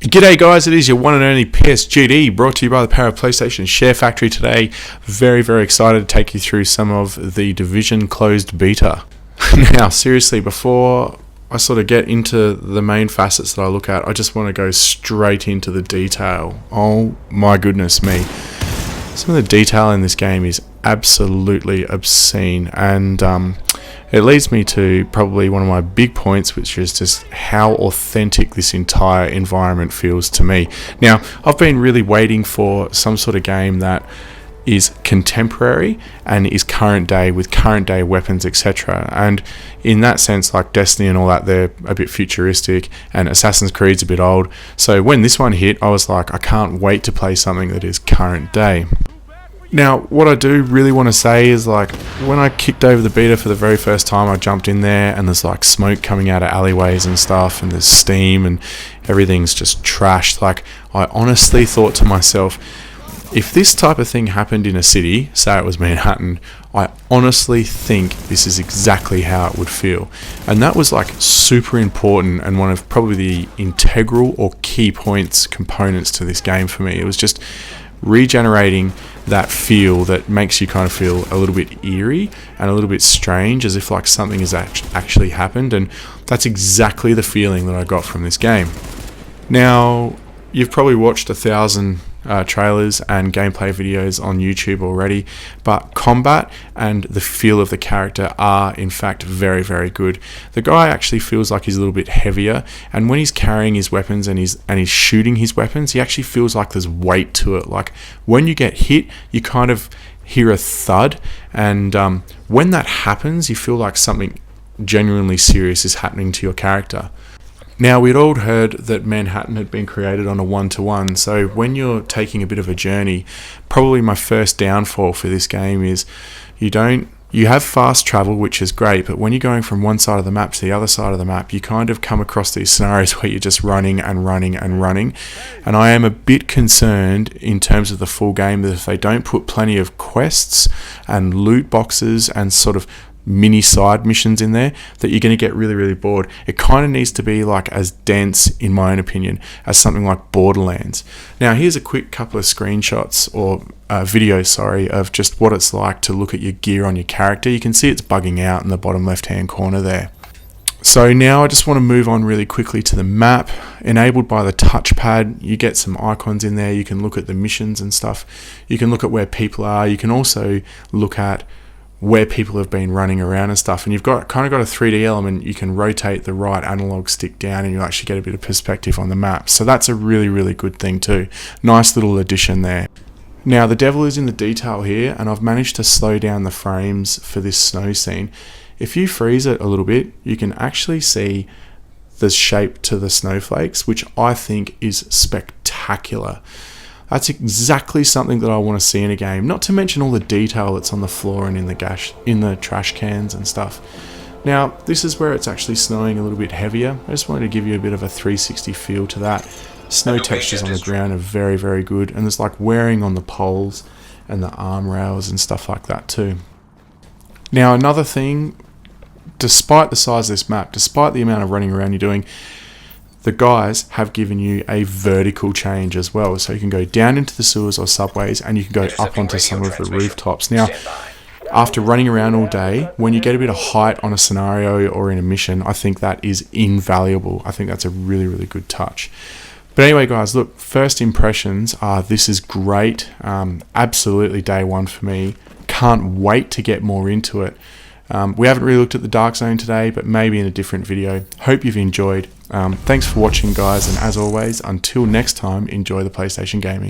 G'day guys, it is your one and only PSGD, brought to you by the Power of PlayStation Share Factory today. Very excited to take you through some of the Division closed beta. Now seriously, before I sort of get into the main facets that I look at, I just want to go straight into the detail. Oh my goodness me. Some of the detail in this game is absolutely obscene, and it leads me to probably one of my big points, which is just how authentic this entire environment feels to me. Now, I've been really waiting for some sort of game that is contemporary and is current day, with current day weapons, etc. And in that sense, like Destiny and all that, they're a bit futuristic, and Assassin's Creed's a bit old. So when this one hit, I was like, I can't wait to play something that is current day. Now, what I do really want to say is, like, when I kicked over the beta for the very first time, I jumped in there and there's like smoke coming out of alleyways and stuff, and there's steam and everything's just trashed. Like, I honestly thought to myself, if this type of thing happened in a city, say it was Manhattan, I honestly think this is exactly how it would feel. And that was like super important and one of probably the integral or key components to this game for me. It was just regenerating that feel that makes you kind of feel a little bit eerie and a little bit strange, as if like something has actually happened. And that's exactly the feeling that I got from this game. Now, you've probably watched 1,000 trailers and gameplay videos on YouTube already, but combat and the feel of the character are in fact very good. The guy actually feels like he's a little bit heavier, and when he's carrying his weapons and he's shooting his weapons, he actually feels like there's weight to it. Like when you get hit, you kind of hear a thud, and when that happens, you feel like something genuinely serious is happening to your character. Now, we'd all heard that Manhattan had been created on a 1-to-1, so when you're taking a bit of a journey, probably my first downfall for this game is you have fast travel, which is great, but when you're going from one side of the map to the other side of the map, you kind of come across these scenarios where you're just running, and I am a bit concerned in terms of the full game that if they don't put plenty of quests and loot boxes and sort of mini side missions in there, that you're going to get really bored. It kind of needs to be like as dense, in my own opinion, as something like Borderlands. Now, here's a quick couple of screenshots or videos, of just what it's like to look at your gear on your character. You can see it's bugging out in the bottom left hand corner there. So now I just want to move on really quickly to the map. Enabled by the touchpad, you get some icons in there. You can look at the missions and stuff. You can look at where people are. You can also look at where people have been running around and stuff, and you've got a 3D element. You can rotate the right analog stick down and you actually get a bit of perspective on the map, so that's a really good thing too. Nice little addition there. Now, the devil is in the detail here, and I've managed to slow down the frames for this snow scene. If you freeze it a little bit, you can actually see the shape to the snowflakes, which I think is spectacular. That's exactly something that I want to see in a game. Not to mention all the detail that's on the floor and in the trash cans and stuff. Now, this is where it's actually snowing a little bit heavier. I just wanted to give you a bit of a 360 feel to that. Snow textures on the ground are very good, and there's like wearing on the poles and the arm rails and stuff like that too. Now, another thing, despite the size of this map, despite the amount of running around you're doing, the guys have given you a vertical change as well, so you can go down into the sewers or subways, and you can go up onto some of the rooftops. Now, after running around all day, when you get a bit of height on a scenario or in a mission, I think that is invaluable. I think that's a really good touch. But anyway, guys, look, first impressions are this is great. Absolutely day one for me. Can't wait to get more into it. We haven't really looked at the Dark Zone today, but maybe in a different video. Hope you've enjoyed. Thanks for watching, guys, and as always, until next time, enjoy the PlayStation gaming.